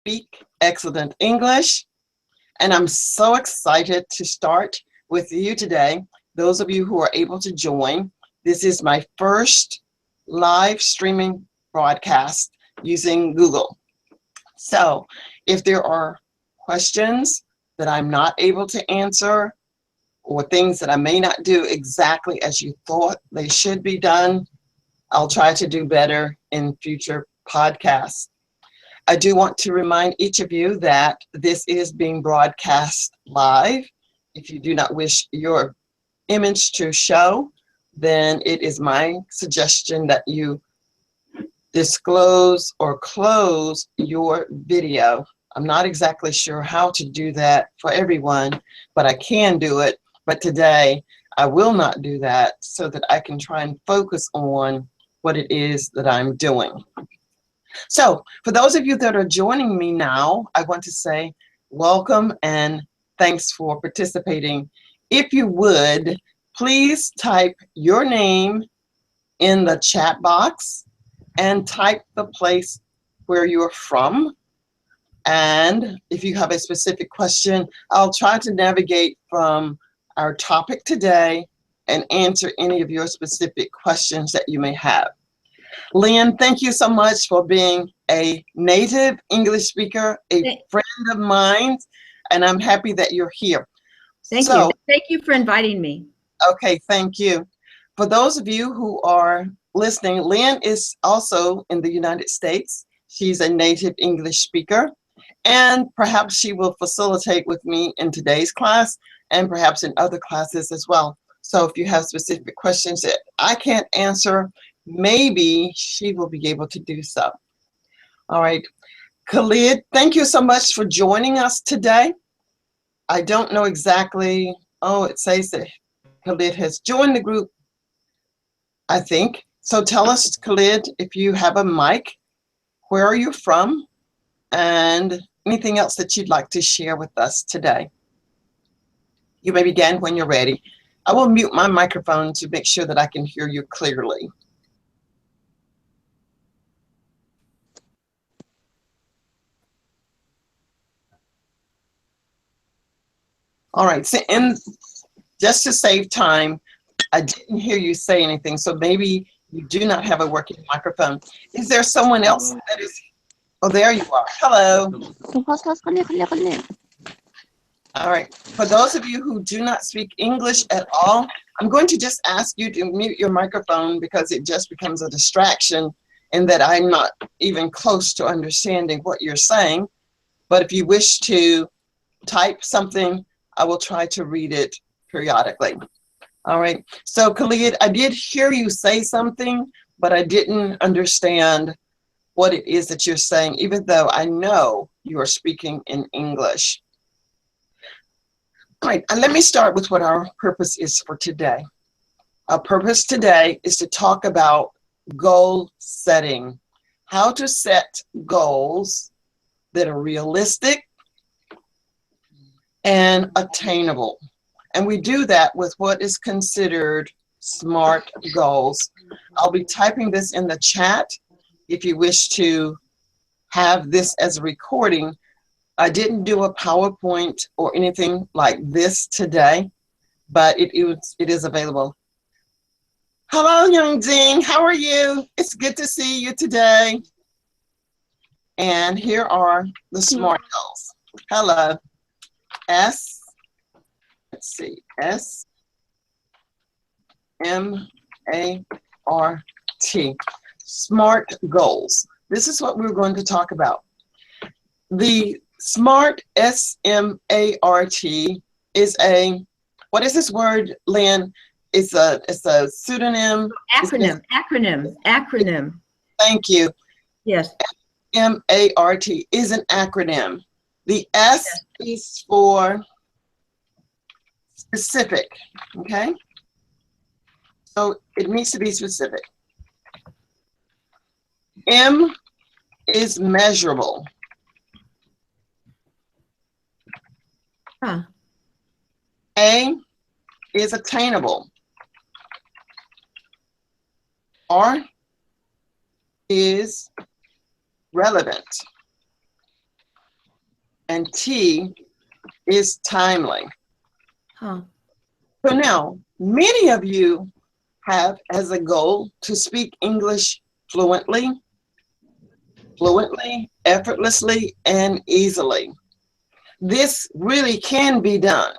speak excellent English. And I'm so excited to start with you today. Those of you who are able to join, this is my first live streaming broadcast using Google. So if there are questions that I'm not able to answer or things that I may not do exactly as you thought they should be done, I'll try to do better in future podcasts. I do want to remind each of you that this is being broadcast live. If you do not wish your image to show, then it is my suggestion that you disclose or close your video. I'm not exactly sure how to do that for everyone, but I can do it. But today I will not do that so that I can try and focus on what it is that I'm doing. So for those of you that are joining me now, I want to say welcome and thanks for participating. If you would, please type your name in the chat box and type the place where you're from. And if you have a specific question, I'll try to navigate from our topic today and answer any of your specific questions that you may have. Lynn, thank you so much for being a native English speaker, a friend of mine, and I'm happy that you're here. Thank you. Thank you for inviting me. Okay, thank you. For those of you who are listening, Lynn is also in the United States. She's a native English speaker, and perhaps she will facilitate with me in today's class and perhaps in other classes as well. So if you have specific questions that I can't answer, maybe she will be able to do so. All right, Khalid, thank you so much for joining us today. I don't know exactly, oh, it says that Khalid has joined the group, I think. So tell us, Khalid, if you have a mic, where are you from, and anything else that you'd like to share with us today. You may begin when you're ready. I will mute my microphone to make sure that I can hear you clearly. All right, so just to save time, I didn't hear you say anything, so maybe you do not have a working microphone. Is there someone else that is, oh, there you are. Hello. All right, for those of you who do not speak English at all, I'm going to just ask you to mute your microphone because it just becomes a distraction and that I'm not even close to understanding what you're saying. But if you wish to type something, I will try to read it periodically. All right, so Khalid, I did hear you say something, but I didn't understand what it is that you're saying, even though I know you are speaking in English. All right, and let me start with what our purpose is for today. Our purpose today is to talk about goal setting, how to set goals that are realistic and attainable. And we do that with what is considered SMART goals. I'll be typing this in the chat if you wish to have this as a recording. I didn't do a PowerPoint or anything like this today, but it is available. Hello, Young Ding, how are you? It's good to see you today. And here are the SMART goals. Hello. Let's see, S-M-A-R-T, SMART goals. This is what we're going to talk about. The SMART, S-M-A-R-T, is a, what is this word, Lynn? It's a pseudonym. Acronym. Thank you. Yes. S-M-A-R-T is an acronym. The S is for specific, okay? So it needs to be specific. M is measurable. Huh. A is attainable. R is relevant. and T is timely. Huh. So now, many of you have as a goal to speak English fluently, effortlessly, and easily. This really can be done.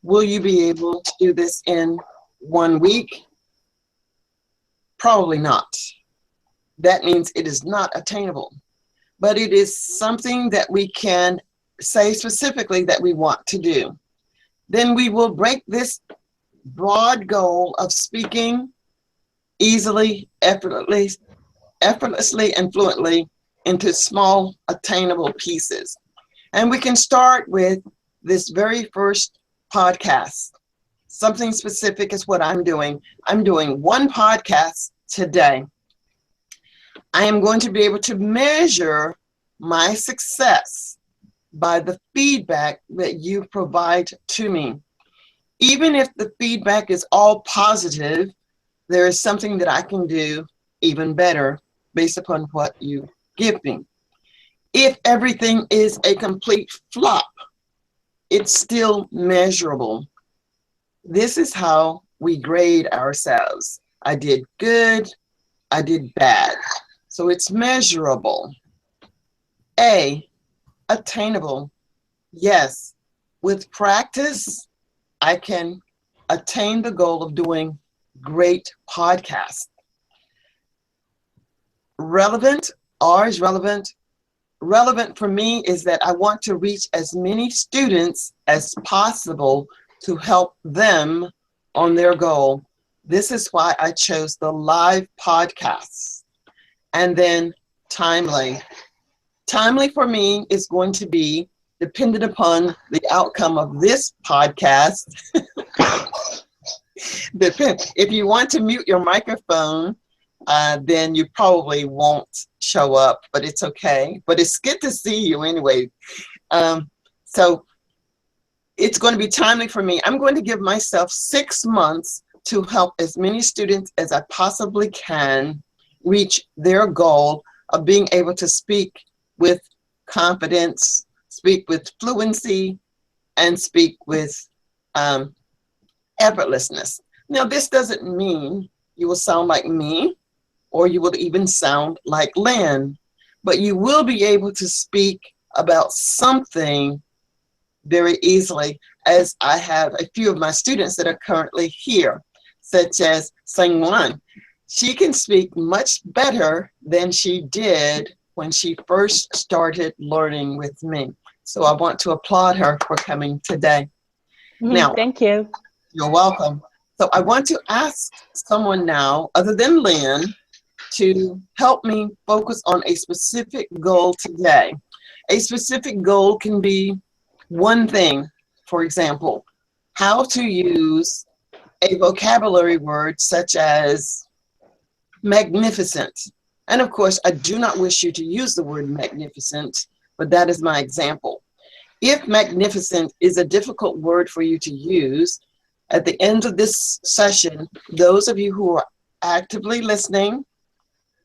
Will you be able to do this in 1 week? Probably not. That means it is not attainable, but it is something that we can say specifically that we want to do. Then we will break this broad goal of speaking easily, effortlessly, and fluently into small, attainable pieces. And we can start with this very first podcast. Something specific is what I'm doing. I'm doing one podcast today. I am going to be able to measure my success by the feedback that you provide to me. Even if the feedback is all positive, there is something that I can do even better based upon what you give me. If everything is a complete flop, it's still measurable. This is how we grade ourselves. I did good, I did bad. So it's measurable. A, attainable. Yes, with practice, I can attain the goal of doing great podcasts. Relevant, R is relevant. Relevant for me is that I want to reach as many students as possible to help them on their goal. This is why I chose the live podcasts. And then timely. Timely for me is going to be dependent upon the outcome of this podcast. If you want to mute your microphone, then you probably won't show up, but it's okay. But it's good to see you anyway. So it's going to be timely for me. I'm going to give myself 6 months to help as many students as I possibly can reach their goal of being able to speak with confidence, speak with fluency, and speak with effortlessness. Now, this doesn't mean you will sound like me or you will even sound like Lynn, but you will be able to speak about something very easily, as I have a few of my students that are currently here, such as Sangwan. She can speak much better than she did when she first started learning with me. So I want to applaud her for coming today. Now, Thank you. You're welcome. So I want to ask someone now, other than Lynn, to help me focus on a specific goal today. A specific goal can be one thing, for example, how to use a vocabulary word such as magnificent. And of course, I do not wish you to use the word magnificent, but that is my example. If magnificent is a difficult word for you to use, at the end of this session, those of you who are actively listening,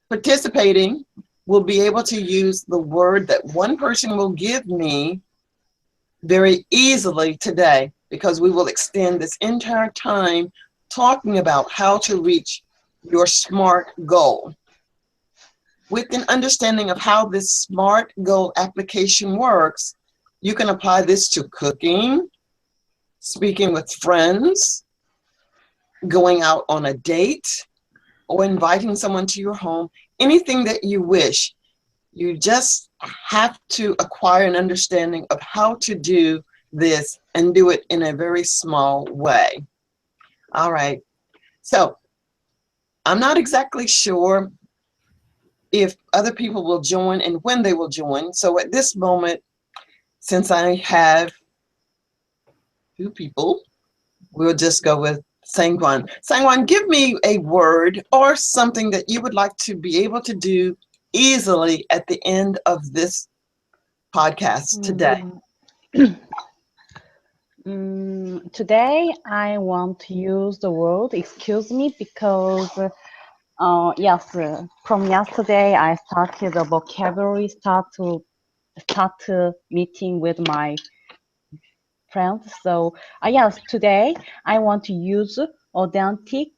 participating, will be able to use the word that one person will give me very easily today, because we will extend this entire time talking about how to reach your SMART goal. With an understanding of how this SMART goal application works, you can apply this to cooking, speaking with friends, going out on a date, or inviting someone to your home, anything that you wish. You just have to acquire an understanding of how to do this and do it in a very small way. All right. So I'm not exactly sure if other people will join and when they will join. So at this moment, since I have 2 people, we'll just go with Sangwan. Sangwan, give me a word or something that you would like to be able to do easily at the end of this podcast today. Today, I want to use the word excuse me because, yes, from yesterday, I started the vocabulary start to start meeting with my friends. So yes, today I want to use authentic.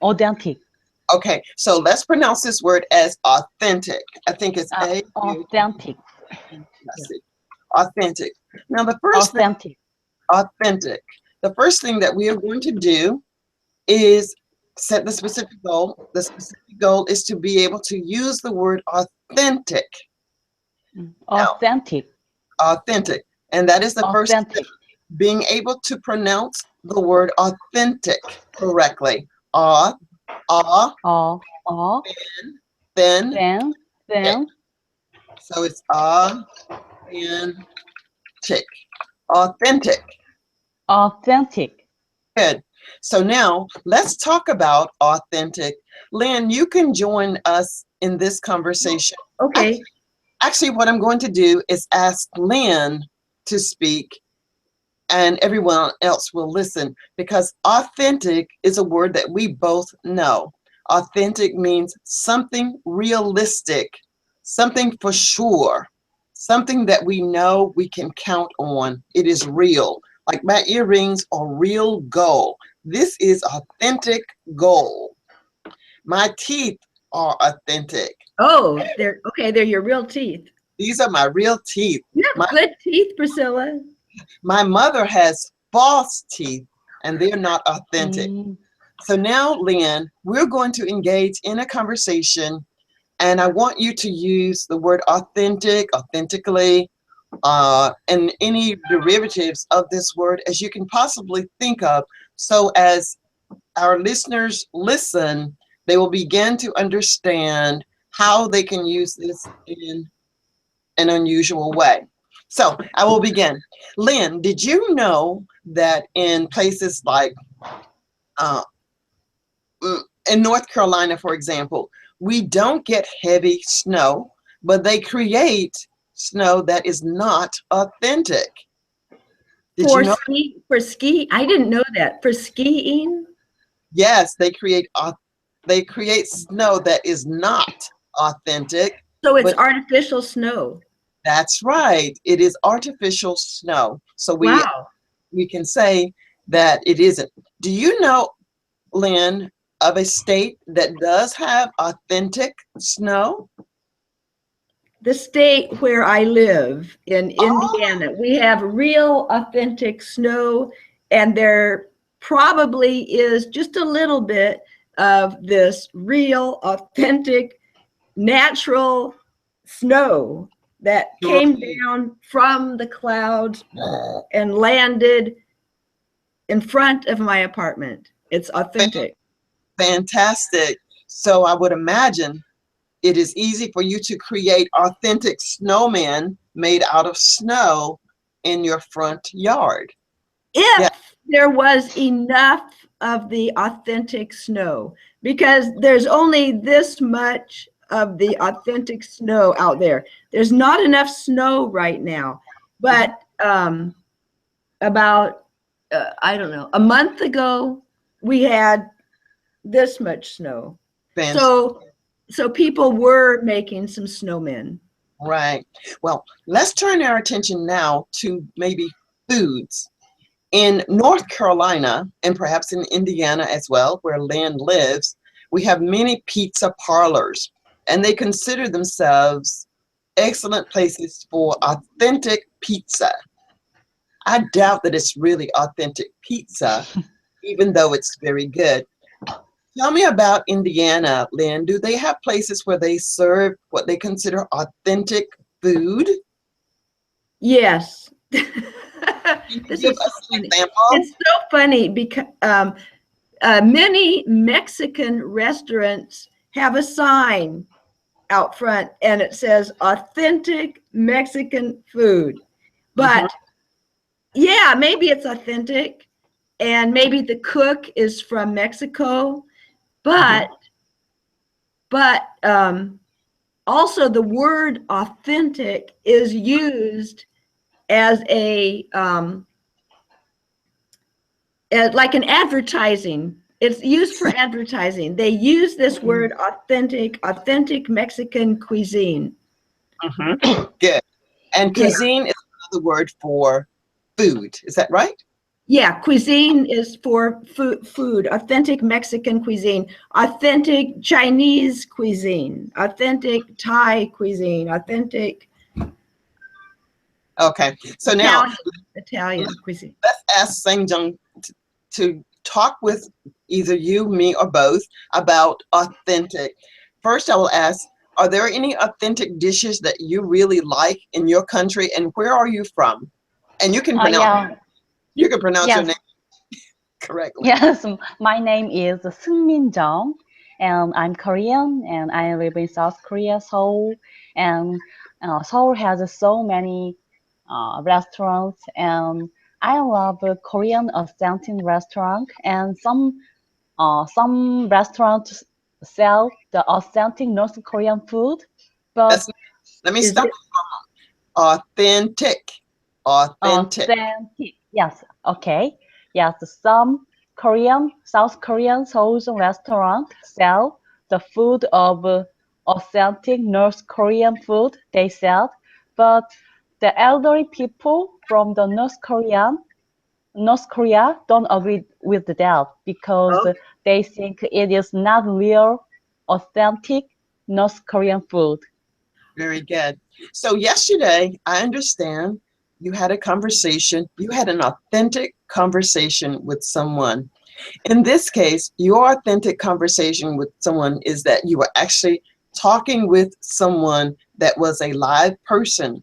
Authentic. Okay, so let's pronounce this word as authentic. I think it's Authentic. Authentic. Now the first thing, Authentic. authentic. The first thing that we are going to do is set the specific goal. The specific goal is to be able to use the word authentic. Authentic. Now, authentic. And that is the first step, Authentic. being able to pronounce the word authentic correctly. Ah, then, Then. so it's authentic. Authentic. Authentic. Good. So now let's talk about authentic. Lynn, you can join us in this conversation. Okay. Actually, what I'm going to do is ask Lynn to speak and everyone else will listen, because authentic is a word that we both know. Authentic means something realistic, something for sure, something that we know we can count on. It is real. Like my earrings are real gold. This is authentic gold. My teeth are authentic. Oh, they're okay. They're your real teeth. These are my real teeth. You have good teeth, Priscilla. My mother has false teeth and they're not authentic. So now, Lynn, we're going to engage in a conversation, and I want you to use the word authentic, authentically, and any derivatives of this word as you can possibly think of, so as our listeners listen, they will begin to understand how they can use this in an unusual way. So I will begin. Lynn, did you know that in places like in North Carolina, for example, we don't get heavy snow, but they create snow that is not authentic? Did you know? For ski? I didn't know that. For skiing? Yes, they create snow that is not authentic. So it's but artificial snow. That's right. It is artificial snow. So we can say that it isn't. Do you know, Lynn, of a state that does have authentic snow? The state where I live in Oh. Indiana, we have real authentic snow, and there probably is just a little bit of this real authentic natural snow that came down from the clouds and landed in front of my apartment. It's authentic. Fantastic. So I would imagine it is easy for you to create authentic snowmen made out of snow in your front yard. If there was enough of the authentic snow, because there's only this much of the authentic snow out there. There's not enough snow right now, but about, I don't know, a month ago, we had this much snow. So people were making some snowmen. Right. Well, let's turn our attention now to maybe foods. In North Carolina, and perhaps in Indiana as well, where Lynn lives, we have many pizza parlors, and they consider themselves excellent places for authentic pizza. I doubt that it's really authentic pizza, even though it's very good. Tell me about Indiana, Lynn. Do they have places where they serve what they consider authentic food? Yes. This is so funny. It's so funny because many Mexican restaurants have a sign out front and it says authentic Mexican food. But yeah, maybe it's authentic and maybe the cook is from Mexico, but also the word authentic is used as a like an advertising. It's used for advertising. They use this word authentic Mexican cuisine. Good. And Yeah. cuisine is another word for food. Is that right? Yeah, cuisine is for food, authentic Mexican cuisine, authentic Chinese cuisine, authentic Thai cuisine, authentic Okay. So now Italian cuisine. let's ask Sangjung to talk with either you, me, or both about authentic. First, I will ask, are there any authentic dishes that you really like in your country, and where are you from? And Yeah, you can pronounce your yes, name correctly. yes. My name is Seungmin Jung, and I'm Korean, and I live in South Korea, Seoul. And Seoul has so many restaurants, and I love Korean authentic restaurant, and some restaurants sell the authentic North Korean food, but That's, let me Is stop. it? Authentic. Authentic. authentic. Yes, okay. Yes, some Korean, South Korean Seoul restaurant sell the food of authentic North Korean food they sell, but the elderly people from the North Korea don't agree with that because Oh, they think it is not real, authentic North Korean food. Very good. So yesterday, I understand you had a conversation, you had an authentic conversation with someone. In this case, your authentic conversation with someone is that you were actually talking with someone that was a live person.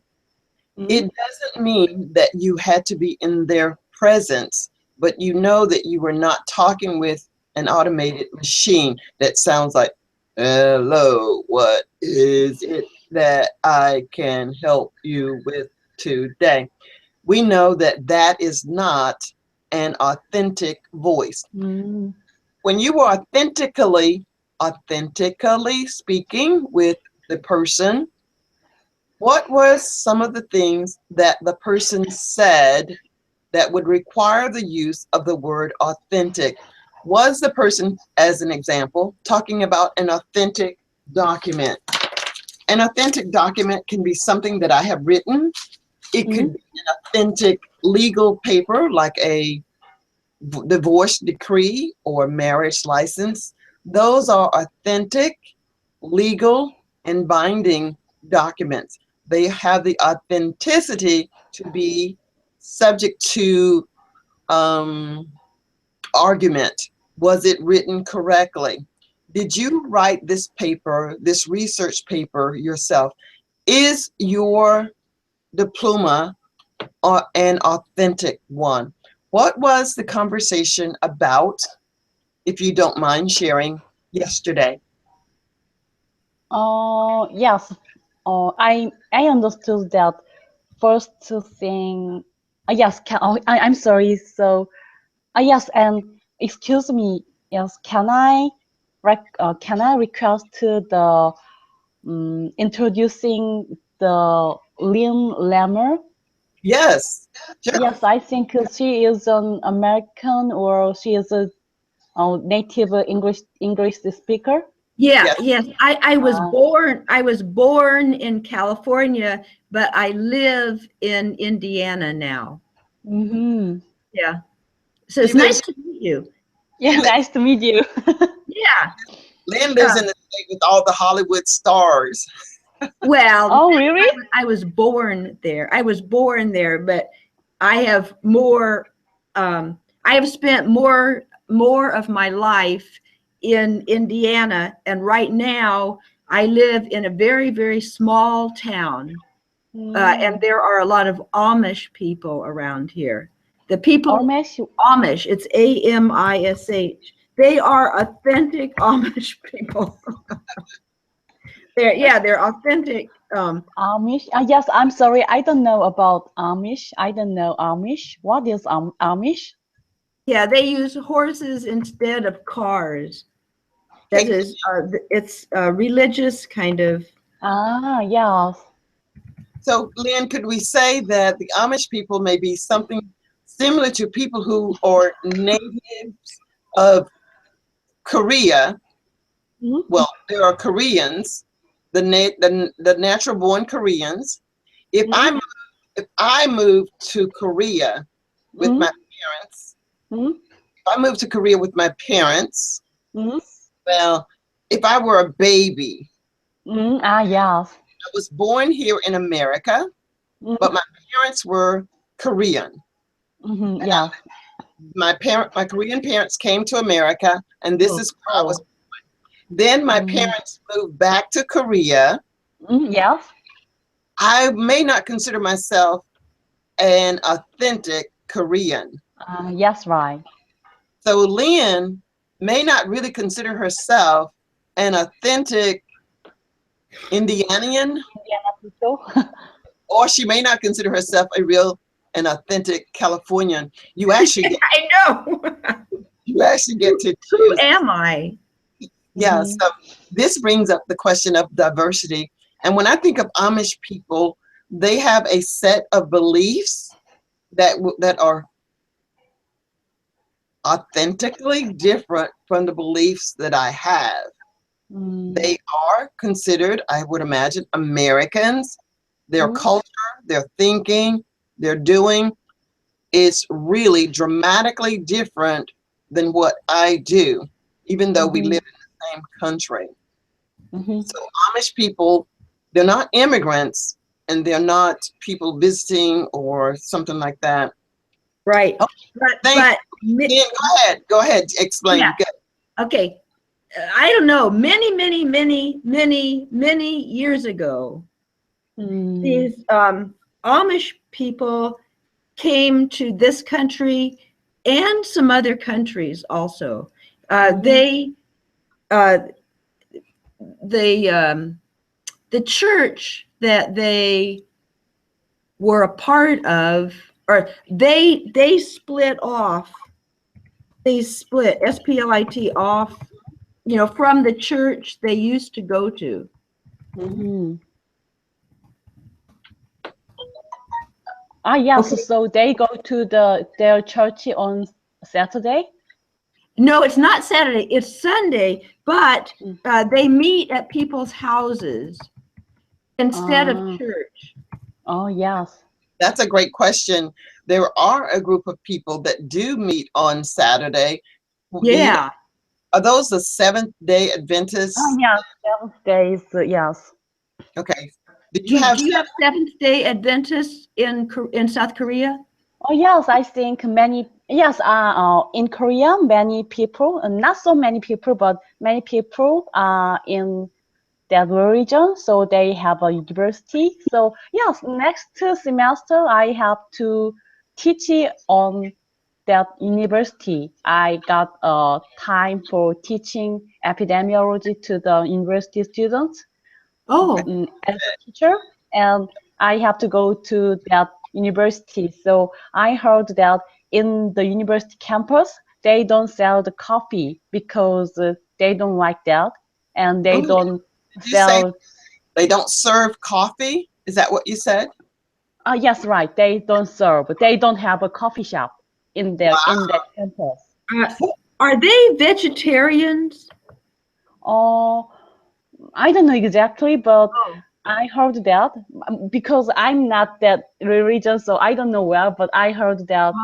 Mhm. It doesn't mean that you had to be in their presence, but you know that you were not talking with an automated machine that sounds like, hello, what is it that I can help you with today? We know that that is not an authentic voice. Mm. When you are authentically speaking with the person, what was some of the things that the person said that would require the use of the word authentic? Was the person, as an example, talking about an authentic document? An authentic document can be something that I have written. It could Mhm. be an authentic legal paper like a divorce decree or marriage license. Those are authentic, legal, and binding documents. They have the authenticity to be subject to um, argument. Was it written correctly? Did you write this paper, this research paper yourself? Is your diploma an authentic one? What was the conversation about, if you don't mind sharing, yesterday? Yes. I understood that first thing. Yes. I'm sorry. So, yes, and excuse me. Yes. Can I request to the introducing the Lynn Lammer? Yes, sure. Yes, I think she is an American or she is a native English speaker. yeah, Yes. yes. I was born in California, but I live in Indiana now. Mm-hmm. Yeah. So She it's lives, nice to meet you. she Yeah, lives, nice to meet you. Yeah. Lynn lives Uh, in the state with all the Hollywood stars. well, Oh, really? I was born there. I was born there, but I have more. I have spent more of my life in Indiana, and right now I live in a very small town, and Mm. there are a lot of Amish people around here. The people Amish. Amish, it's Amish. They are authentic Amish people. They're authentic. Amish. Yes, I'm sorry. I don't know about Amish. I don't know Amish. What is Amish? Yeah, they use horses instead of cars. That Okay, is, it's a religious kind of. Ah, yes. so Lynn, could we say that the Amish people may be something similar to people who are natives of Korea? Mhm. Well, there are Koreans, the natural born Koreans. If I moved to Korea with Mm-hmm. my parents, Mm-hmm. if I moved to Korea with my parents, Mm-hmm. well, if I were a baby, Mm-hmm. Ah, yes. I was born here in America, but Mm-hmm. my parents were Korean. Mm-hmm. And Yes. my Korean parents came to America, and this Oh, is where I was. Then my Mm-hmm. parents moved back to Korea. Mm-hmm. Yes. I may not consider myself an authentic Korean. Yes, right. So Lynn may not really consider herself an authentic Indianian, Indiana people. or she may not consider herself an authentic Californian. You actually get, I know. you actually get to Who choose. am I? Yeah, Mm-hmm. so this brings up the question of diversity. And when I think of Amish people, they have a set of beliefs that are authentically different from the beliefs that I have. Mm-hmm. They are considered, I would imagine, Americans. Their Mm-hmm. culture, their thinking, their doing is really dramatically different than what I do, even though we live in the same country. Mm-hmm. So Amish people, they're not immigrants and they're not people visiting or something like that. Right. Oh, thank But you. Then go ahead, explain. yeah. Okay. I don't know. Many years ago, Mm-hmm. these Amish people came to this country and some other countries also. They uh, the church that they were a part of, or they split off. They split split off, from the church they used to go to. Mm-hmm. Yes. Okay. So they go to their church on Saturday. No, it's not Saturday. It's Sunday, but Mm. they meet at people's houses instead of Uh, church. oh, yes. That's a great question. There are a group of people that do meet on Saturday. Yeah. Are those the Seventh-day Adventists? Yes. 7 days. Yes. Okay. Do Do you have do you have Seventh Day Adventists in South Korea? Oh, yes. I think many. Yes. In Korea, many people, not so many people, but many people in that religion. So they have a university. So yes, next semester I have to teach on that university. I got time for teaching epidemiology to the university students Oh, as a teacher, and I have to go to that university. So I heard that in the university campus, they don't sell the coffee because they don't like that, and they oh, don't did you say sell. they don't serve coffee? Is that what you said? Yes, right. They don't serve. They don't have a coffee shop in that campus. uh, are they vegetarians? Oh, I don't know exactly, but Oh, I heard that because I'm not that religious, so I don't know well. But I heard that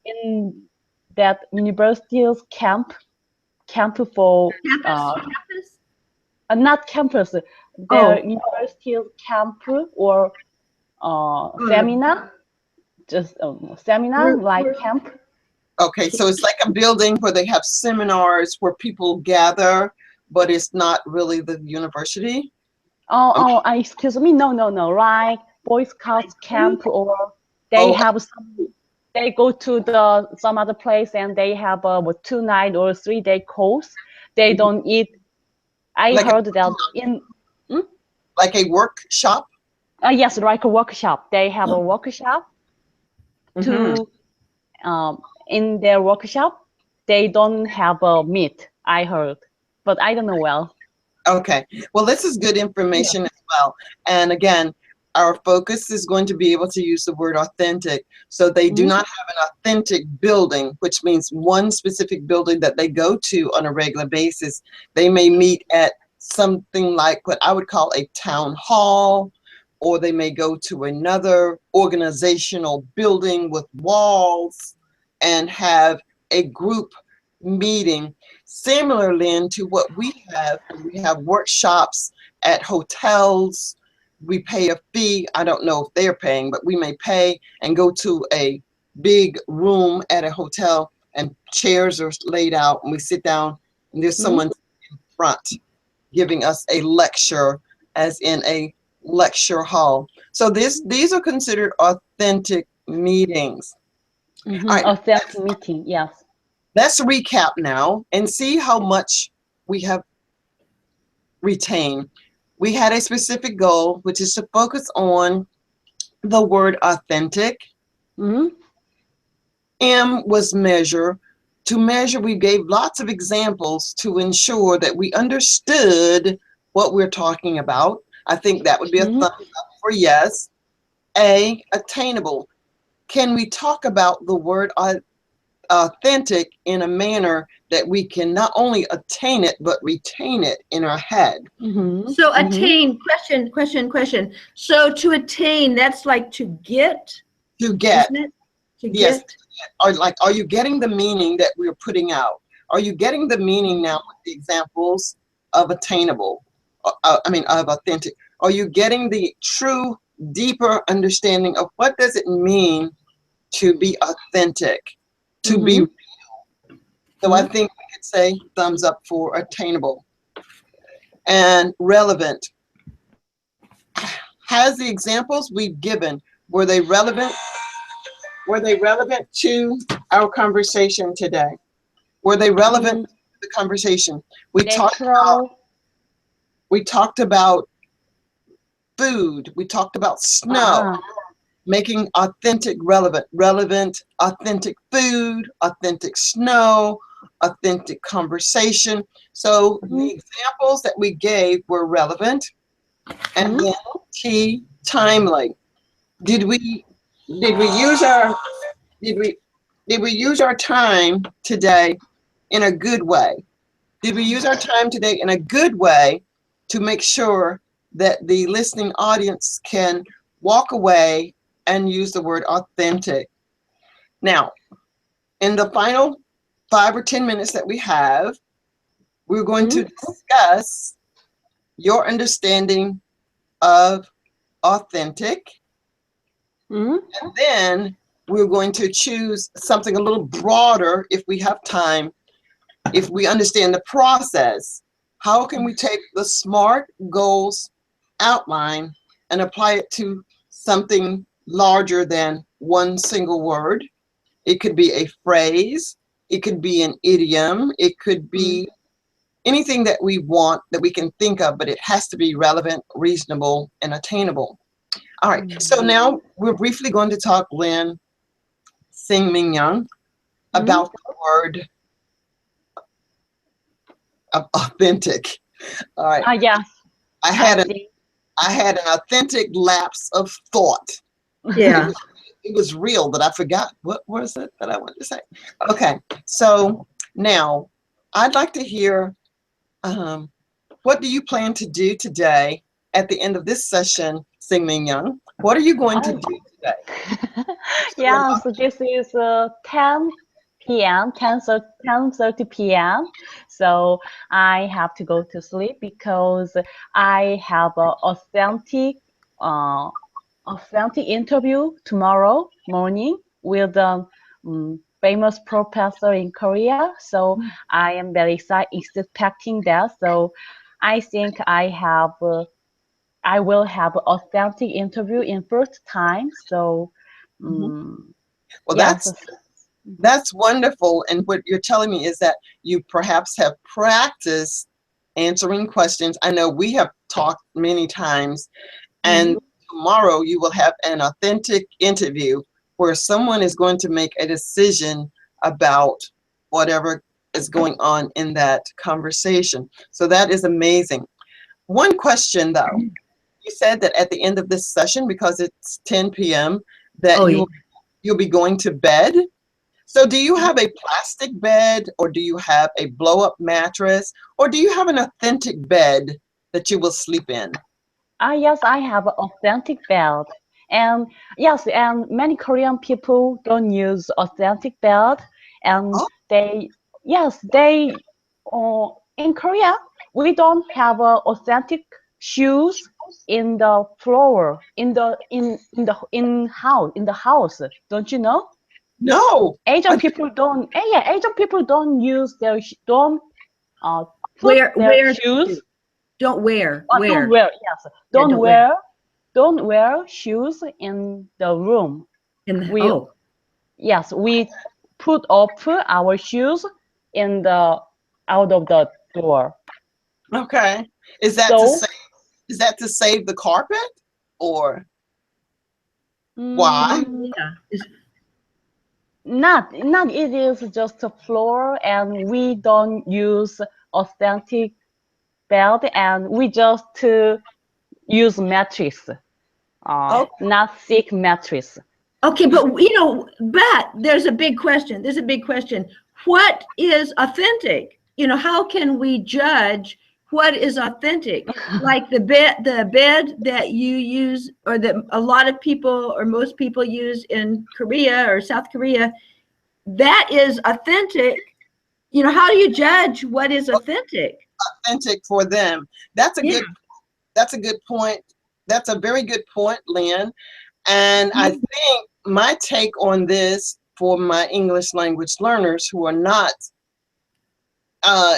in that university's camp for campus. not campus, their Oh, university's camp or uh, seminar, just seminar we're, like we're, camp. Okay, so it's like a building where they have seminars where people gather, but it's not really the university. Okay. Excuse me, no, like Boy Scouts camp or they Oh, have some. They go to the some other place and they have a 2 night or 3 day course. They don't eat. I like a, heard that in. Hmm? like a workshop. Yes, like a workshop. They have a workshop Hmm. to in their workshop. They don't have a meat. I heard, but I don't know well. Okay, well, this is good Yeah. information as well. And again, our focus is going to be able to use the word authentic. So they do Mhm. not have an authentic building, which means one specific building that they go to on a regular basis. They may meet at something like what I would call a town hall or they may go to another organizational building with walls and have a group meeting, similar, Lynn, to what we have. We have workshops at hotels. We pay a fee. I don't know if they're paying, but we may pay and go to a big room at a hotel, and chairs are laid out, and we sit down, and there's someone in front giving us a lecture, as in a lecture hall. So these are considered authentic meetings. All right, Authentic meeting, yes. let's recap now and see how much we have retained. We had a specific goal, which is to focus on the word authentic. M was measure. To measure, we gave lots of examples to ensure that we understood what we're talking about. I think that would be a thumbs up for yes. A, attainable. Can we talk about the word authentic in a manner that we can not only attain it, but retain it in our head? So attain, question. So to attain, that's like to get, To get. isn't it? To Yes. get. Are you getting the meaning that we're putting out? Are you getting the meaning now with the examples of attainable? Of authentic. Are you getting the true, deeper understanding of what does it mean to be authentic, to be real? So I think we could say thumbs up for attainable. And relevant. Has the examples we've given, were they relevant? Were they relevant to our conversation today? Were they relevant to the conversation? We talked about food. We talked about snow, making authentic relevant, authentic food, authentic snow, authentic conversation. So the examples that we gave were relevant, and then T, timely. Did we use our time today in a good way? Did we use our time today in a good way to make sure that the listening audience can walk away and use the word authentic? Now, in the final 5 or 10 minutes that we have, we're going to discuss your understanding of authentic. And then we're going to choose something a little broader if we have time, if we understand the process. How can we take the SMART goals outline and apply it to something larger than one single word? It could be a phrase, it could be an idiom, it could be anything that we want, that we can think of, but it has to be relevant, reasonable, and attainable. All right, so now we're briefly going to talk, Lynn, Sing Ming Young, about the word authentic. All right. Yes. I had an authentic lapse of thought. Yeah. It was real, but I forgot. What was it that I wanted to say? Okay, so now I'd like to hear, what do you plan to do today at the end of this session, Sing Ming Young? What are you going to do today? Yeah, so this is 10 p.m., 10:30 p.m. So I have to go to sleep because I have an authentic interview tomorrow morning with a famous professor in Korea. So I am very excited, expecting that. So I think I will have an authentic interview in first time. So, well, that's wonderful. And what you're telling me is that you perhaps have practiced answering questions. I know we have talked many times, and tomorrow you will have an authentic interview where someone is going to make a decision about whatever is going on in that conversation. So that is amazing. One question though, you said that at the end of this session, because it's 10 p.m., that you'll be going to bed. So do you have a plastic bed, or do you have a blow-up mattress, or do you have an authentic bed that you will sleep in? Yes, I have an authentic belt. And yes, and many Korean people don't use authentic belt. And Oh, they, in Korea, we don't have authentic shoes in the floor, in the house. Don't you know? no. Asian I, people don't, yeah, Asian people don't use don't uh, put their Wear the shoes shoe. Don't wear. don't Wear. wear, yes, Yeah, don't don't wear. wear, don't wear shoes in the room. We, Oh, yes, we put our shoes in the out of the door. okay. Is that to So, say, is that to save the carpet or why? mm, yeah. not it is just a floor, and we don't use authentic bed, and we just use mattress, Oh, not thick mattress. Okay, but but there's a big question. There's a big question. What is authentic? How can we judge what is authentic? Like the bed that you use, or that a lot of people or most people use in Korea or South Korea, that is authentic. How do you judge what is authentic? authentic for them. That's a Yeah. good. That's a good point. That's a very good point, Lynn. And I think my take on this for my English language learners who are not uh,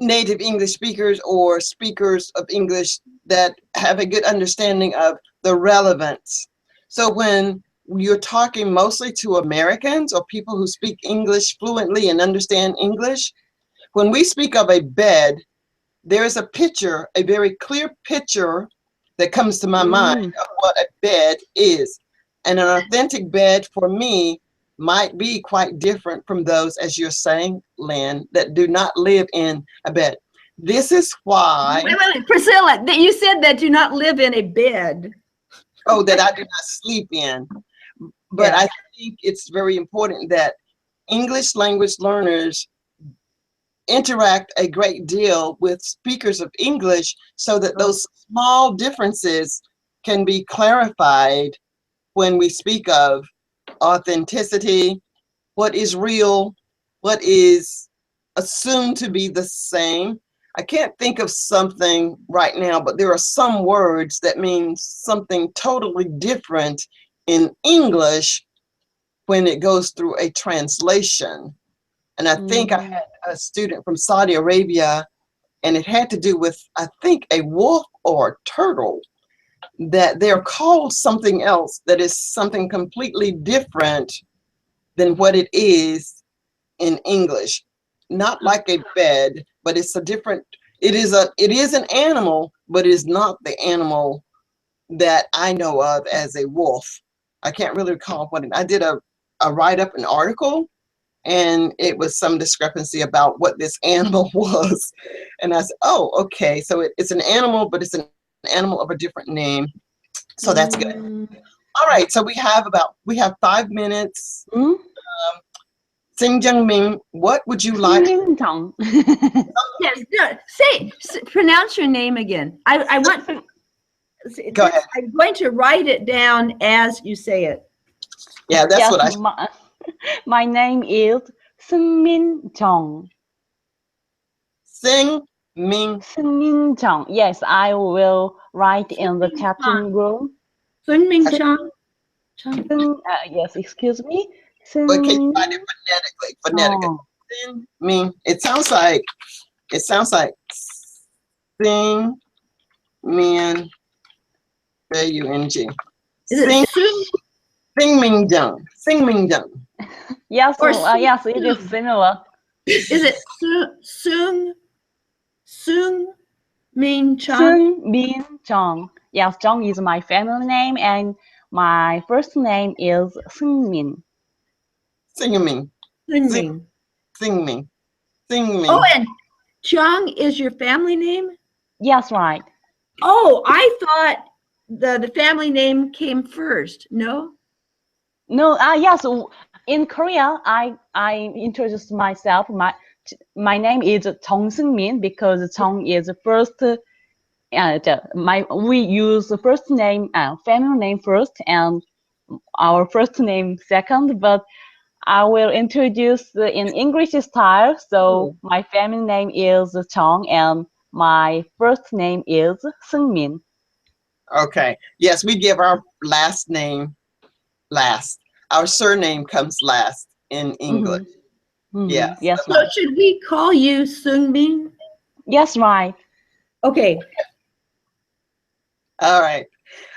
native English speakers or speakers of English that have a good understanding of the relevance. So when you're talking mostly to Americans or people who speak English fluently and understand English, when we speak of a bed, there's a picture, a very clear picture that comes to my mind Mm. of what a bed is. And an authentic bed for me might be quite different from those, as you're saying, Lynn, that do not live in a bed. This is why, Wait, Priscilla, that you said that do not live in a bed. oh, that I do not sleep in. But Yeah. I think it's very important that English language learners interact a great deal with speakers of English so that those small differences can be clarified when we speak of authenticity, what is real, what is assumed to be the same. I can't think of something right now, but there are some words that mean something totally different in English when it goes through a translation. And I think I Mm. had a student from Saudi Arabia, and it had to do with, I think, a wolf or a turtle, that they're called something else that is something completely different than what it is in English. Not like a bed, but it's a different, it is an animal, but it is not the animal that I know of as a wolf. I can't really recall what I did a write-up, an article, and it was some discrepancy about what this animal was. And I said, oh, okay, so it's an animal, but it's an animal of a different name. So that's good. Mm. All right, so we have 5 minutes. Mm? Sing Jung Ming, what would you like? 승민정. Yes. No, pronounce your name again. I want. Go ahead. I'm going to write it down as you say it. Yeah, that's Yes, what I my name is 승민정. sing Ming. 승민정. Yes, I will write in the chatting room. Sunming 승, Chang. Chang. yes, excuse me. But can you write it 승민정. phonetically? Phonetically. Sing Ming. It sounds like sing Min Jung. Is it Sing Sun Sing Ming Jung. Sing Ming Jung. Yes, or yes, it is similar. Is it Sung Ming Chang? 승민정. Yes, Jung is my family name, and my first name is 승민. Sing Ming. Sunming. Sing Ming. Sing Oh, Ming. and Chang is your family name? Yes, right. Oh, I thought the family name came first. No? No, yes. In Korea, I introduced myself. My name is Jung Seung-min because Jung is the first we use the first name, family name first, and our first name second. But I will introduce in English style. So my family name is Chong, and my first name is Seungmin. Okay. Yes, we give our last name last. Our surname comes last in English. Yes. Yes, So right. should we call you Sungbin? Yes, right. Okay. All right.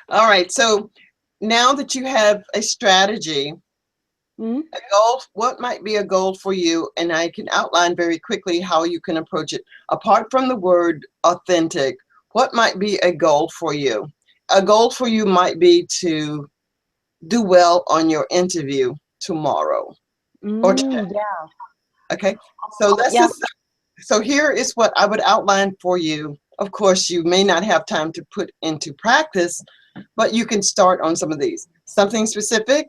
All right. So now that you have a strategy, Mm, a goal, what might be a goal for you? And I can outline very quickly how you can approach it. Apart from the word authentic, what might be a goal for you? A goal for you might be to do well on your interview tomorrow or today. yeah. Okay. So let's Yes. just, so here is what I would outline for you. Of course, you may not have time to put into practice, but you can start on some of these. Something specific,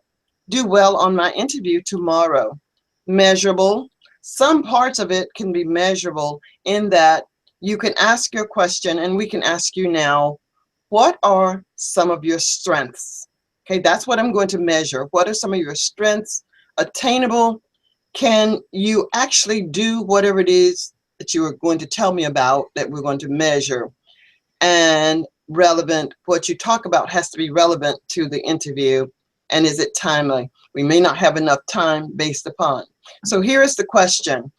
do well on my interview tomorrow. Measurable, some parts of it can be measurable in that you can ask your question, and we can ask you now, what are some of your strengths? Okay, that's what I'm going to measure. What are some of your strengths? Attainable, can you actually do whatever it is that you are going to tell me about that we're going to measure? And relevant, what you talk about has to be relevant to the interview. And is it timely? We may not have enough time based upon. So here is the question.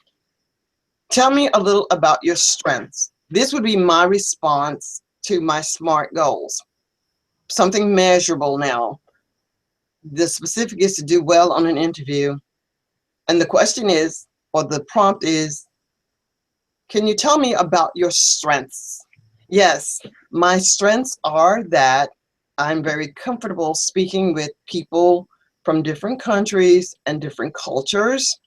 Tell me a little about your strengths. This would be my response to my SMART goals. Something measurable now. The specific is to do well on an interview. And the question is, or the prompt is, can you tell me about your strengths? Yes, my strengths are that I'm very comfortable speaking with people from different countries and different cultures.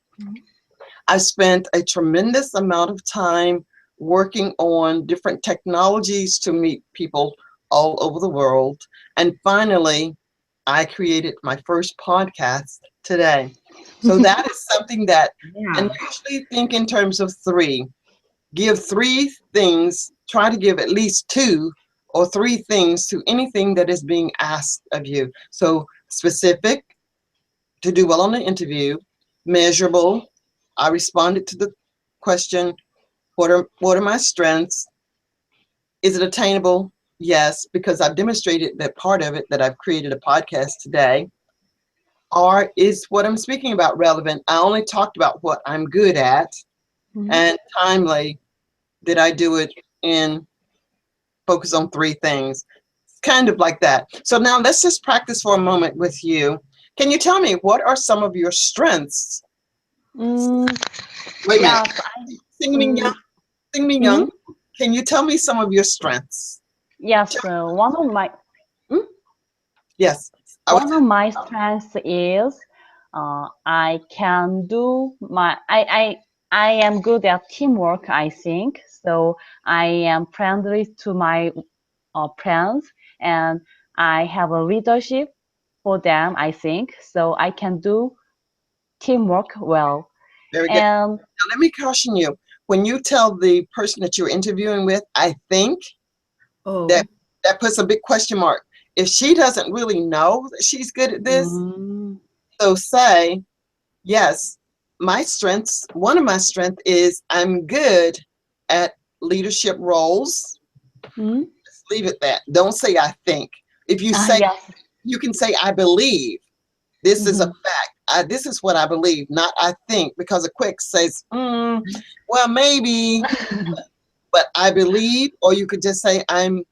I've spent a tremendous amount of time working on different technologies to meet people all over the world. And finally, I created my first podcast today. So that is something that, and Yeah. usually think in terms of three. Give three things, try to give at least two or three things to anything that is being asked of you. So specific, to do well on the interview. Measurable, I responded to the question, what are my strengths? Is it attainable? Yes, because I've demonstrated that part of it, that I've created a podcast today. Or is what I'm speaking about relevant? I only talked about what I'm good at. Mhm. And timely, did I do it in focus on three things? It's kind of like that. So now let's just practice for a moment with you. Can you tell me what are some of your strengths? Mm, Wait a minute. yes. Sing me Mm, young. Sing me mhm. young. Can you tell me some of your strengths? Yes. Mm, Yes. I would one of my strengths is I can do my I am good at teamwork, I think. So I am friendly to my friends, and I have a leadership for them, I think. So I can do teamwork well. very good. And Now let me caution you. When you tell the person that you're interviewing with, I think, Oh. that that puts a big question mark. If she doesn't really know that she's good at this, mm, so say, yes, my strengths, one of my strengths is I'm good at leadership roles. mm, Just leave it that. Don't say I think. If you say, yes. you can say I believe. This is a Mhm. fact. This is what I believe, not I think, because a quick says, well, maybe, but I believe. Or you could just say I'm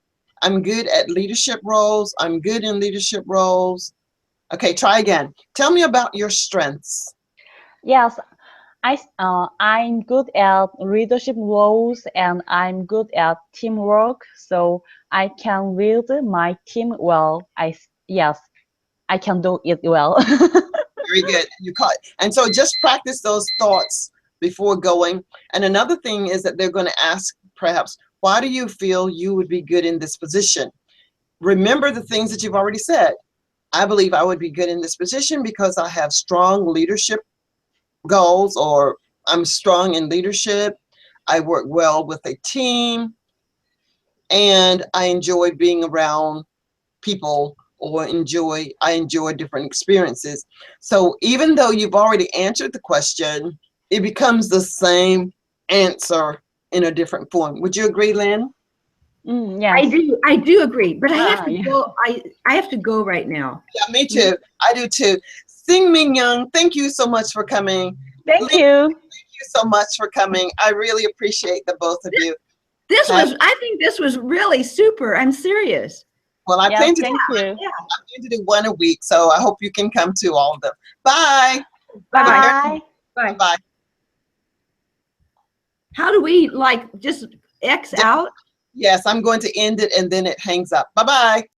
good at leadership roles. I'm good in leadership roles. Okay, try again. Tell me about your strengths. Yes, I'm good at leadership roles, and I'm good at teamwork, so I can lead my team well. Yes, I can do it well. Very good. You caught. And so just practice those thoughts before going. And another thing is that they're going to ask perhaps, why do you feel you would be good in this position? Remember the things that you've already said. I believe I would be good in this position because I have strong leadership goals, or I'm strong in leadership. I work well with a team. and I enjoy being around people, or I enjoy different experiences. So even though you've already answered the question, it becomes the same answer in a different form. Would you agree, Lynn? Yes. I do agree, but I have to Yeah. go. I have to go right now. Yeah, me too. I do too. Sing Ming Young, thank you so much for coming. Thank Lynn, you. thank you so much for coming. I really appreciate the both of you. I think this was really super. I'm serious. Well, Yes, thank you. Yeah. I plan to do one a week, so I hope you can come to all of them. Bye. Bye-bye. Bye. Bye. Bye. How do we like just X out? Yes, I'm going to end it and then it hangs up. Bye-bye.